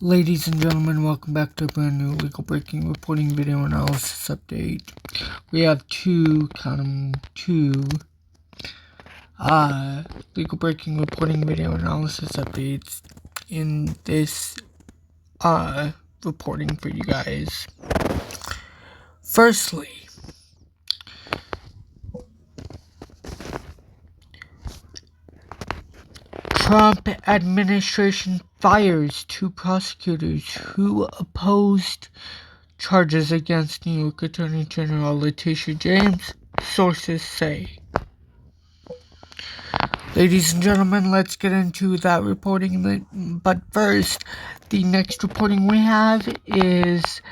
Ladies and gentlemen, welcome back to a brand new legal breaking reporting video analysis update. We have two legal breaking reporting video analysis updates in this reporting for you guys. Firstly, Trump administration fires two prosecutors who opposed charges against New York Attorney General Letitia James, sources say. Ladies and gentlemen, let's get into that reporting. But first, the next reporting we have is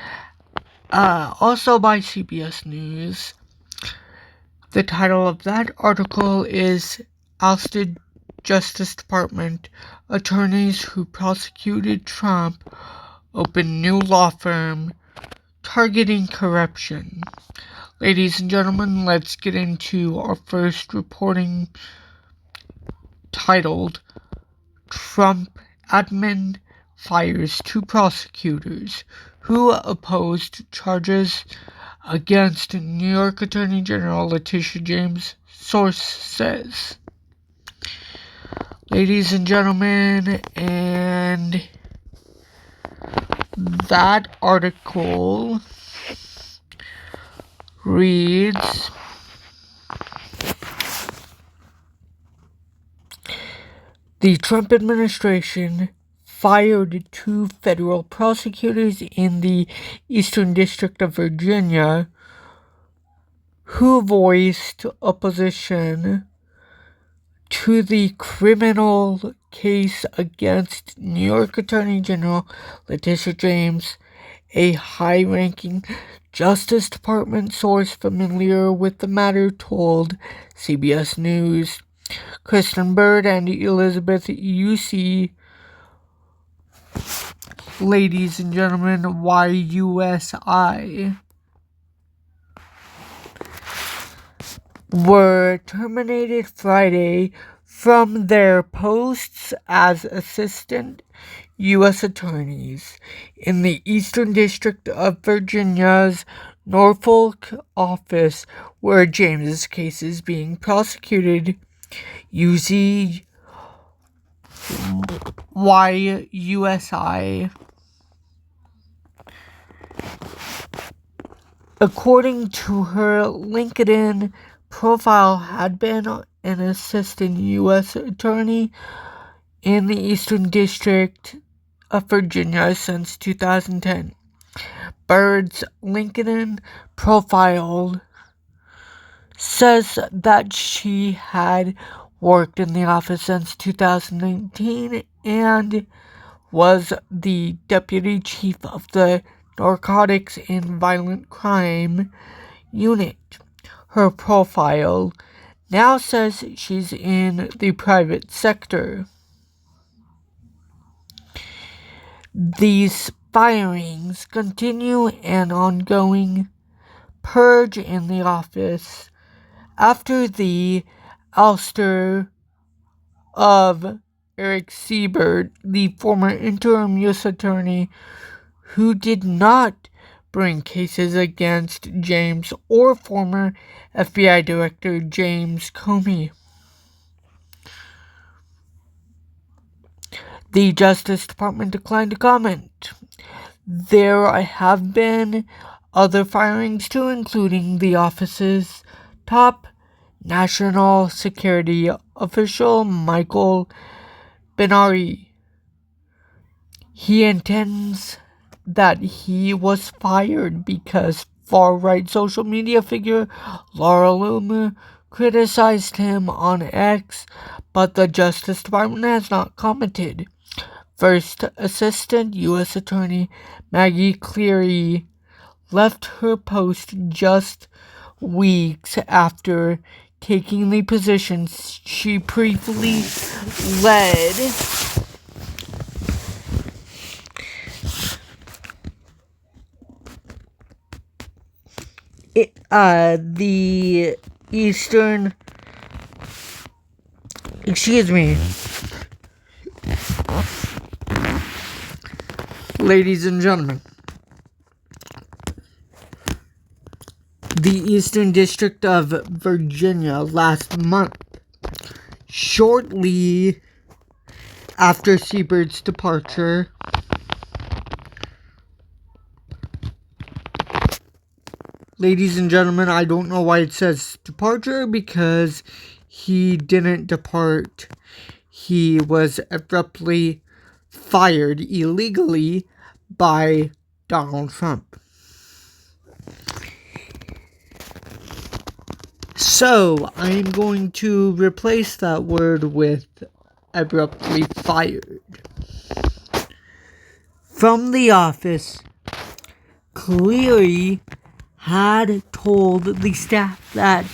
also by CBS News. The title of that article is Ousted Justice Department Attorneys Who Prosecuted Trump Open New Law Firm Targeting Corruption. Ladies and gentlemen, let's get into our first reporting, titled Trump Admin Fires Two Prosecutors Who Opposed Charges Against New York Attorney General Letitia James, source says. Ladies and gentlemen, and that article reads, the Trump administration fired two federal prosecutors in the Eastern District of Virginia who voiced opposition to the criminal case against New York Attorney General Letitia James, a high-ranking Justice Department source familiar with the matter told CBS News. Kristin Bird and Elizabeth Yusi, ladies and gentlemen, YUSI, were terminated Friday from their posts as assistant U.S. attorneys in the Eastern District of Virginia's Norfolk office where James's case is being prosecuted. YUSI, according to her LinkedIn profile, had been an assistant U.S. attorney in the Eastern District of Virginia since 2010. Bird's LinkedIn profile says that she had worked in the office since 2019 and was the deputy chief of the Narcotics and Violent Crime Unit. Her profile now says she's in the private sector. These firings continue an ongoing purge in the office after the ouster of Erik Siebert, the former interim U.S. attorney who did not bring cases against James or former FBI Director James Comey. The Justice Department declined to comment. There have been other firings too, including the office's top national security official, Michael Benari. He intends that he was fired because far-right social media figure Laura Loomer criticized him on X, but the Justice Department has not commented. First Assistant U.S. Attorney Maggie Cleary left her post just weeks after taking the position she briefly led. The Eastern, Ladies and gentlemen, the Eastern District of Virginia last month, shortly after Siebert's departure, ladies and gentlemen, I don't know why it says departure, because he didn't depart. He was abruptly fired illegally by Donald Trump. So, I am going to replace that word with abruptly fired. From the office, Cleary had told the staff that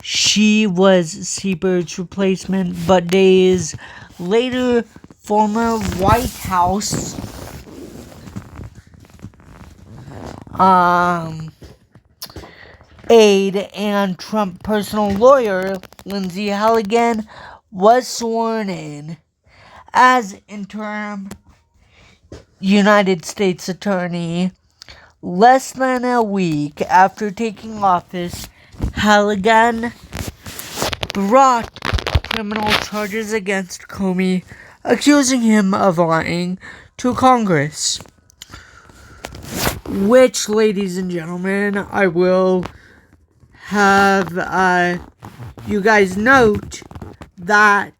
she was Siebert's replacement, but days later, former White House aide and Trump personal lawyer Lindsay Halligan was sworn in as interim United States Attorney. Less than a week after taking office, Halligan brought criminal charges against Comey, accusing him of lying to Congress. Which, ladies and gentlemen, I will have you guys note that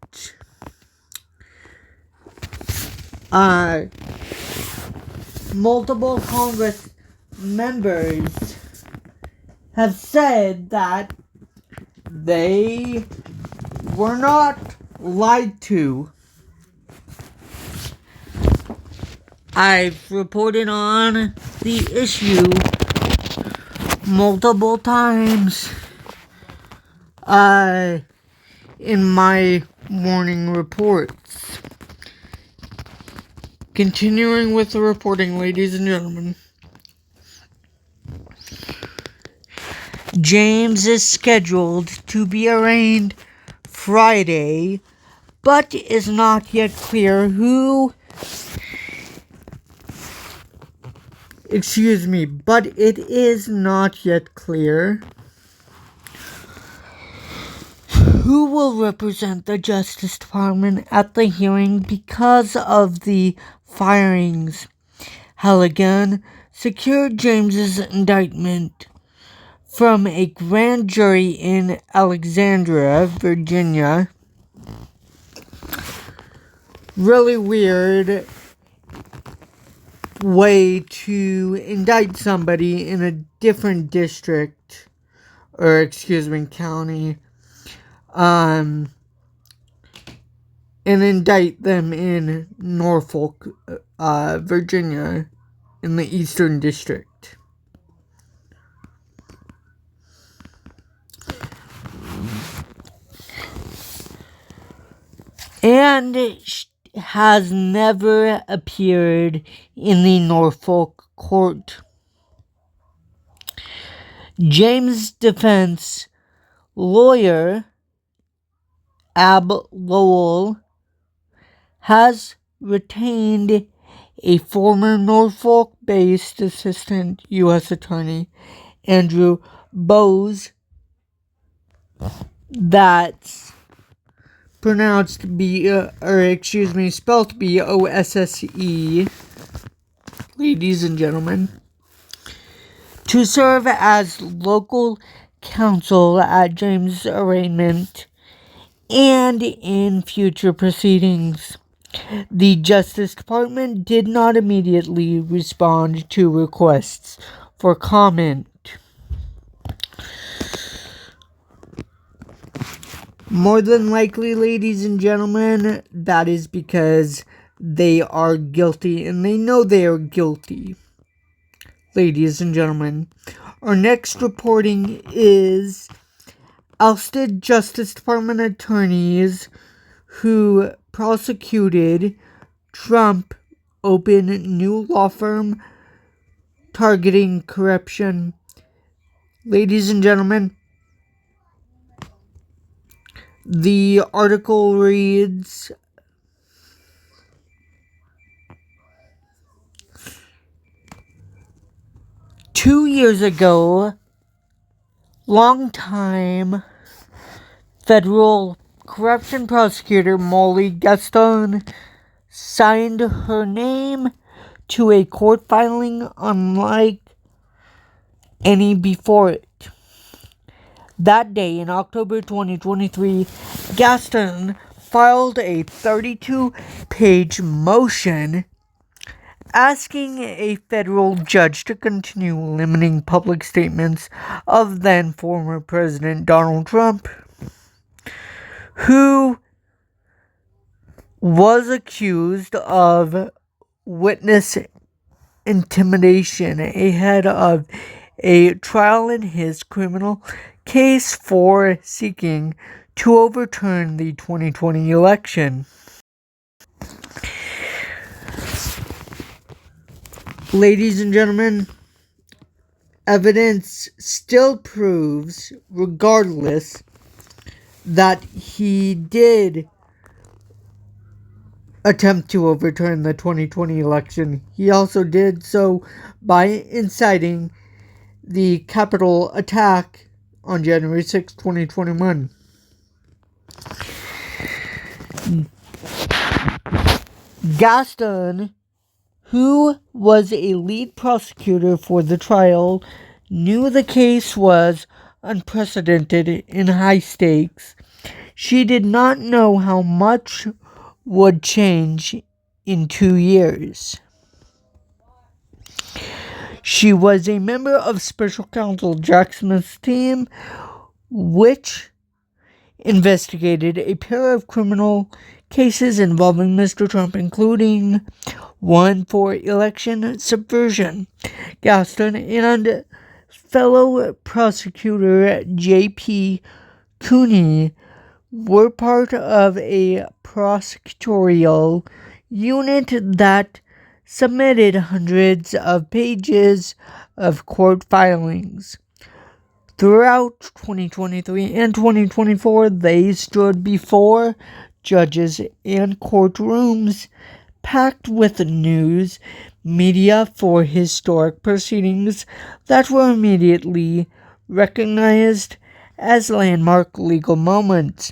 multiple Congress members have said that they were not lied to. I've reported on the issue multiple times in my morning reports. Continuing with the reporting, ladies and gentlemen. James is scheduled to be arraigned Friday, but is not yet clear but it is not yet clear who will represent the Justice Department at the hearing because of the firings. Halligan secured James's indictment from a grand jury in Alexandria, Virginia. Really weird way to indict somebody in a different district, county, and indict them in Norfolk, Virginia, in the Eastern District. And has never appeared in the Norfolk court. James' defense lawyer, Ab Lowell, has retained a former Norfolk-based assistant U.S. attorney, Andrew Bowes, that's spelled B-O-S-S-E, ladies and gentlemen, to serve as local counsel at James' arraignment and in future proceedings. The Justice Department did not immediately respond to requests for comment. More than likely, ladies and gentlemen, that is because they are guilty and they know they are guilty. Ladies and gentlemen, our next reporting is ousted Justice Department attorneys who prosecuted Trump open new law firm targeting corruption. Ladies and gentlemen, the article reads, 2 years ago, longtime federal corruption prosecutor Molly Gaston signed her name to a court filing unlike any before it. That day, in October 2023, Gaston filed a 32-page motion asking a federal judge to continue limiting public statements of then former President Donald Trump, who was accused of witness intimidation ahead of a trial in his criminal case for seeking to overturn the 2020 election. Ladies and gentlemen, evidence still proves, regardless, that he did attempt to overturn the 2020 election. He also did so by inciting the Capitol attack on January 6, 2021. Gaston, who was a lead prosecutor for the trial, knew the case was unprecedented in high stakes. She did not know how much would change in 2 years. She was a member of Special Counsel Jack Smith's team, which investigated a pair of criminal cases involving Mr. Trump, including one for election subversion. Gaston and fellow prosecutor J.P. Cooney were part of a prosecutorial unit that submitted hundreds of pages of court filings. Throughout 2023 and 2024, they stood before judges and courtrooms packed with news media for historic proceedings that were immediately recognized as landmark legal moments.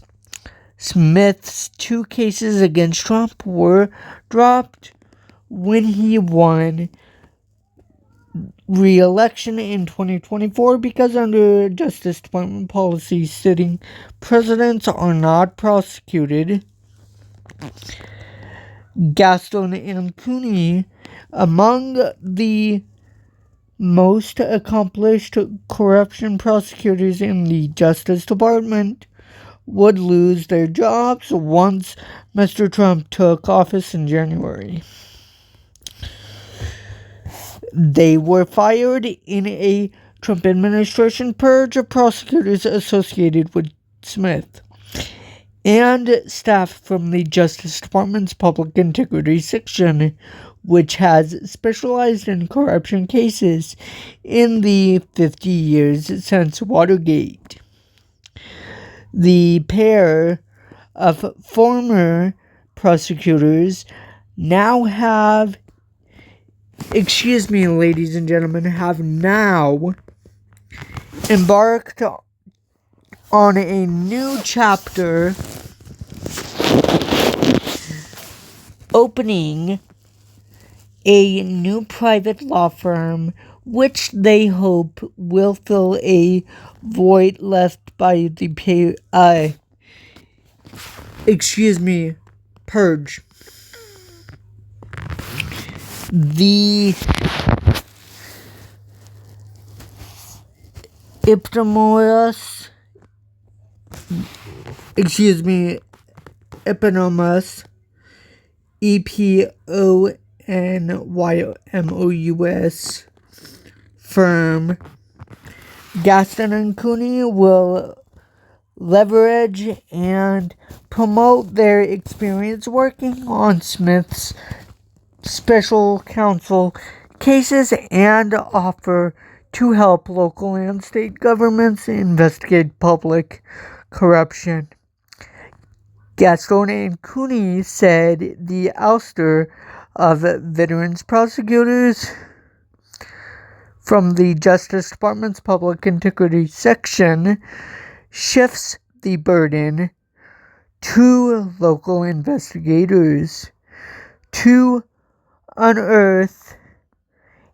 Smith's 2 cases against Trump were dropped when he won re-election in 2024 because under Justice Department policy sitting presidents are not prosecuted. Gaston and Cooney, among the most accomplished corruption prosecutors in the Justice Department, would lose their jobs once Mr. Trump took office in January. They were fired in a Trump administration purge of prosecutors associated with Smith and staff from the Justice Department's Public Integrity Section, which has specialized in corruption cases in the 50 years since Watergate. The pair of former prosecutors now have ladies and gentlemen, have now embarked on a new chapter, opening a new private law firm, which they hope will fill a void left by the purge. The eponymous, EPONYMOUS firm, Gaston and Cooney, will leverage and promote their experience working on Smith's special counsel cases and offer to help local and state governments investigate public corruption. Gaston and Cooney said the ouster of veterans prosecutors from the Justice Department's Public Integrity section shifts the burden to local investigators to unearth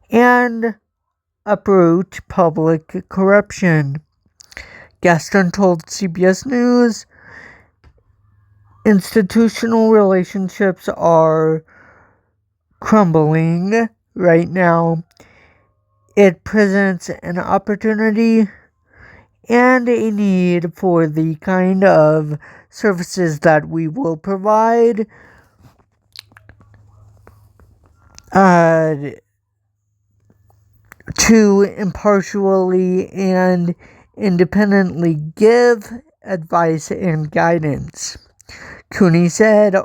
and uproot public corruption. Gaston told CBS News, institutional relationships are crumbling right now. It presents an opportunity and a need for the kind of services that we will provide to impartially and independently give advice and guidance. Cooney said,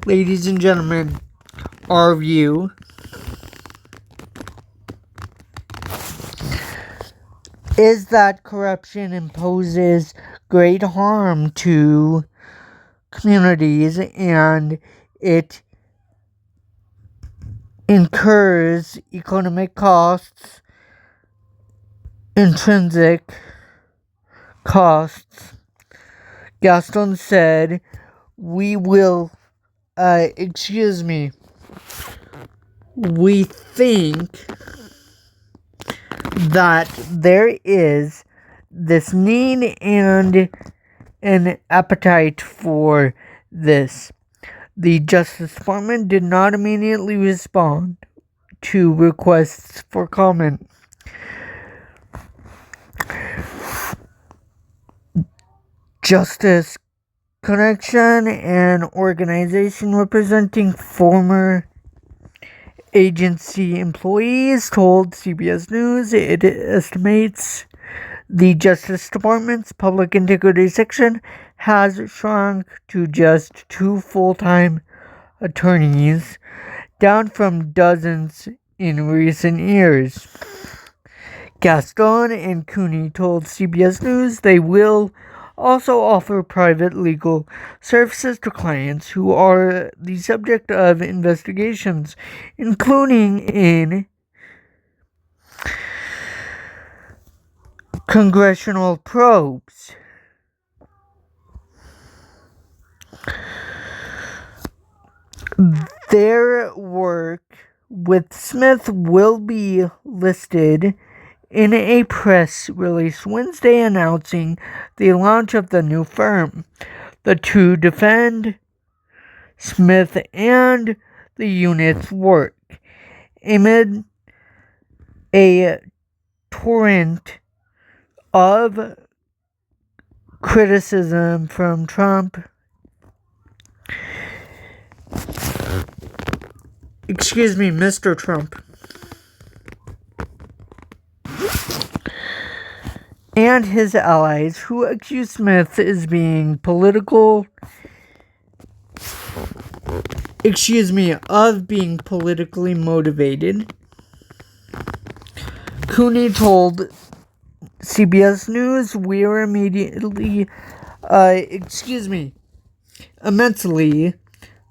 ladies and gentlemen, our view is that corruption imposes great harm to communities and it incurs economic costs, intrinsic costs. Gaston said, we think that there is this need and an appetite for this. The Justice Department did not immediately respond to requests for comment. Justice Connection, an organization representing former agency employees, told CBS News it estimates the Justice Department's Public Integrity section has shrunk to just 2 full-time attorneys, down from dozens in recent years. Gaston and Cooney told CBS News they will also offer private legal services to clients who are the subject of investigations, including in congressional probes. Their work with Smith will be listed in a press release Wednesday announcing the launch of the new firm. The two defend Smith and the unit's work amid a torrent of criticism from Mr. Trump, and his allies, who accuse Smith of being politically motivated. Cooney told CBS News, we are immensely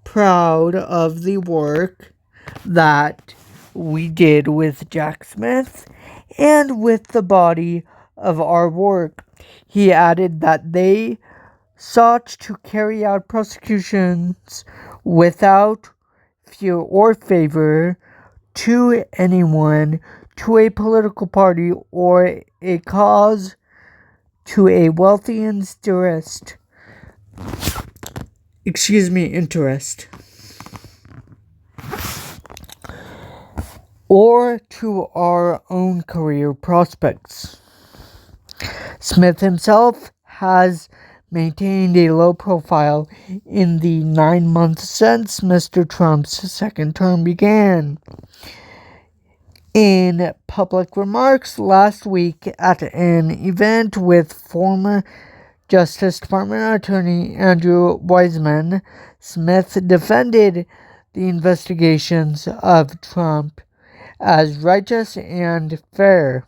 proud of the work that we did with Jack Smith and with the body of our work. He added that they sought to carry out prosecutions without fear or favor to anyone, to a political party or a cause, to a wealthy interest, or to our own career prospects. Smith himself has maintained a low profile in the 9 months since Mr. Trump's second term began. In public remarks last week at an event with former Justice Department Attorney Andrew Weissmann, Smith defended the investigations of Trump as righteous and fair.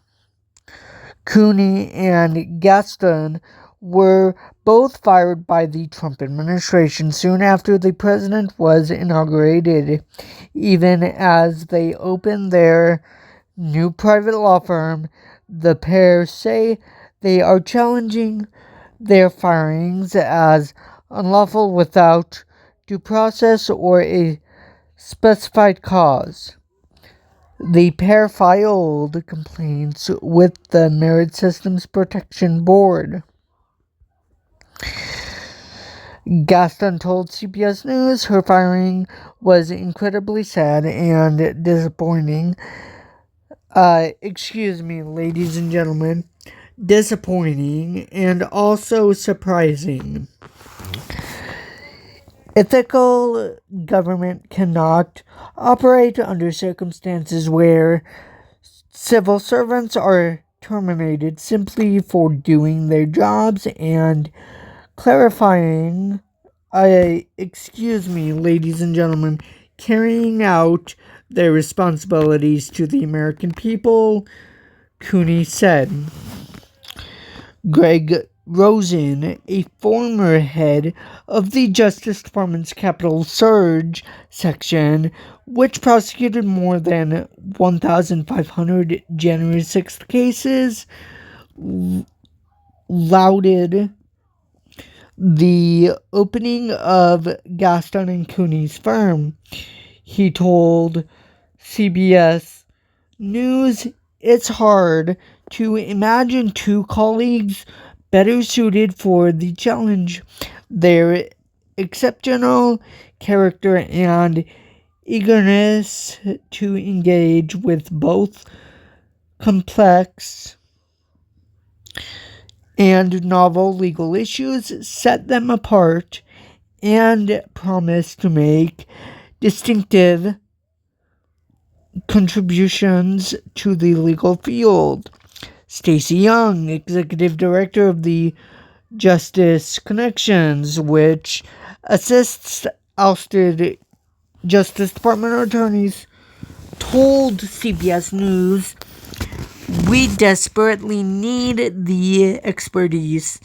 Cooney and Gaston were both fired by the Trump administration soon after the president was inaugurated, even as they opened their new private law firm. The pair say they are challenging their firings as unlawful without due process or a specified cause. The pair filed complaints with the Merit Systems Protection Board. Gaston told CBS News her firing was incredibly sad and disappointing. Excuse me, ladies and gentlemen. Disappointing and also surprising. Ethical government cannot operate under circumstances where civil servants are terminated simply for doing their jobs and clarifying, excuse me, ladies and gentlemen, carrying out their responsibilities to the American people, Cooney said. Greg Rosen, a former head of the Justice Department's Capitol Surge section, which prosecuted more than 1,500 January 6th cases, lauded the opening of Gaston and Cooney's firm. He told CBS News, "It's hard to imagine two colleagues better suited for the challenge. Their exceptional character and eagerness to engage with both complex and novel legal issues set them apart and promise to make distinctive contributions to the legal field." Stacey Young, executive director of the Justice Connections, which assists ousted Justice Department attorneys, told CBS News, "We desperately need the expertise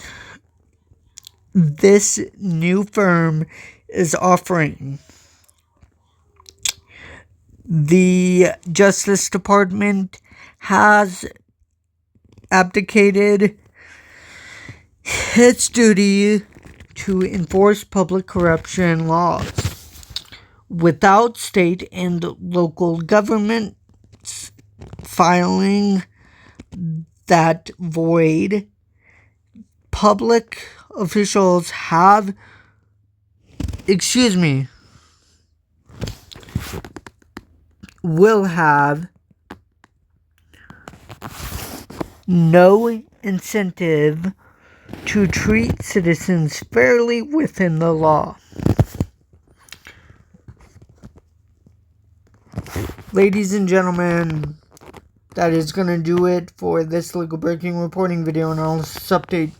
this new firm is offering. The Justice Department has abdicated its duty to enforce public corruption laws. Without state and local governments filing that void, public officials will have no incentive to treat citizens fairly within the law." Ladies and gentlemen, that is going to do it for this legal breaking reporting video analysis update.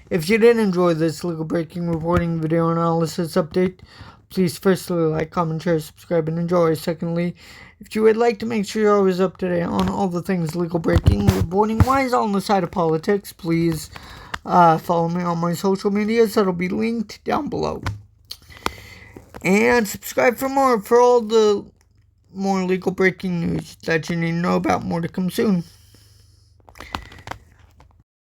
If you did enjoy this legal breaking reporting video analysis update, please firstly like, comment, share, subscribe, and enjoy. Secondly, if you would like to make sure you're always up to date on all the things legal breaking reporting wise on the side of politics, please follow me on my social medias. That'll be linked down below. And subscribe for all the more legal breaking news that you need to know about. More to come soon.